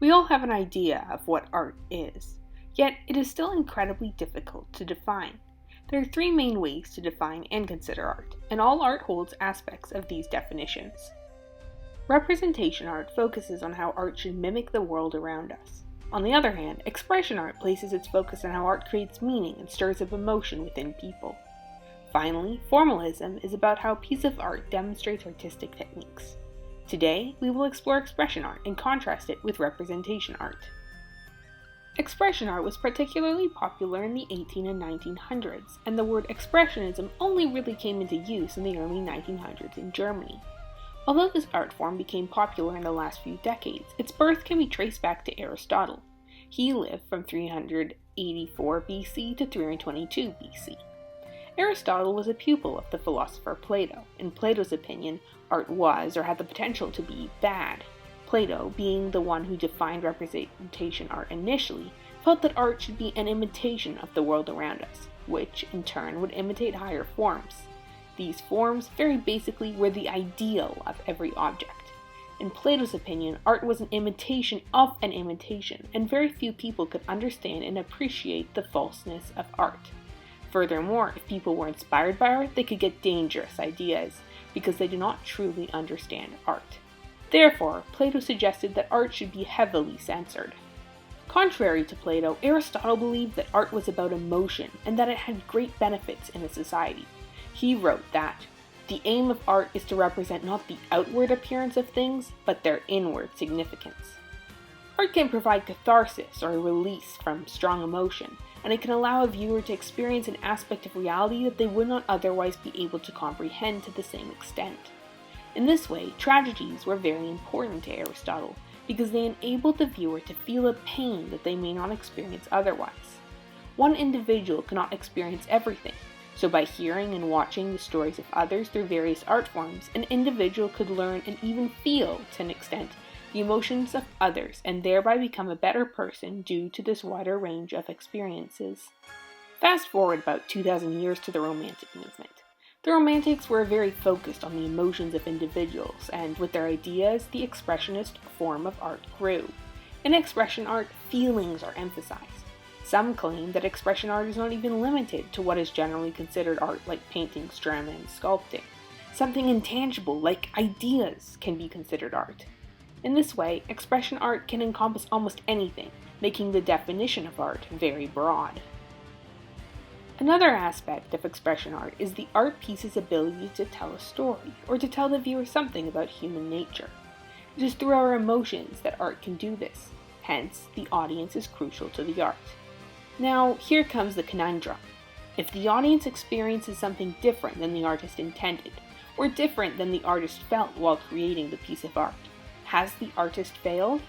We all have an idea of what art is, yet it is still incredibly difficult to define. There are three main ways to define and consider art, and all art holds aspects of these definitions. Representation art focuses on how art should mimic the world around us. On the other hand, expression art places its focus on how art creates meaning and stirs up emotion within people. Finally, formalism is about how a piece of art demonstrates artistic techniques. Today, we will explore expression art and contrast it with representation art. Expression art was particularly popular in the 1800s and 1900s, and the word expressionism only really came into use in the early 1900s in Germany. Although this art form became popular in the last few decades, its birth can be traced back to Aristotle. He lived from 384 BC to 322 BC. Aristotle was a pupil of the philosopher Plato. In Plato's opinion, art was, or had the potential to be, bad. Plato, being the one who defined representation art initially, felt that art should be an imitation of the world around us, which, in turn, would imitate higher forms. These forms, very basically, were the ideal of every object. In Plato's opinion, art was an imitation of an imitation, and very few people could understand and appreciate the falseness of art. Furthermore, if people were inspired by art, they could get dangerous ideas, because they do not truly understand art. Therefore, Plato suggested that art should be heavily censored. Contrary to Plato, Aristotle believed that art was about emotion, and that it had great benefits in a society. He wrote that, "The aim of art is to represent not the outward appearance of things, but their inward significance." Art can provide catharsis or a release from strong emotion, and it can allow a viewer to experience an aspect of reality that they would not otherwise be able to comprehend to the same extent. In this way, tragedies were very important to Aristotle, because they enabled the viewer to feel a pain that they may not experience otherwise. One individual cannot experience everything, so by hearing and watching the stories of others through various art forms, an individual could learn and even feel, to an extent, the emotions of others, and thereby become a better person due to this wider range of experiences. Fast forward about 2,000 years to the Romantic movement. The Romantics were very focused on the emotions of individuals, and with their ideas, the expressionist form of art grew. In expression art, feelings are emphasized. Some claim that expression art is not even limited to what is generally considered art, like paintings, drama, and sculpting. Something intangible, like ideas, can be considered art. In this way, expression art can encompass almost anything, making the definition of art very broad. Another aspect of expression art is the art piece's ability to tell a story, or to tell the viewer something about human nature. It is through our emotions that art can do this, hence the audience is crucial to the art. Now, here comes the conundrum. If the audience experiences something different than the artist intended, or different than the artist felt while creating the piece of art, has the artist failed?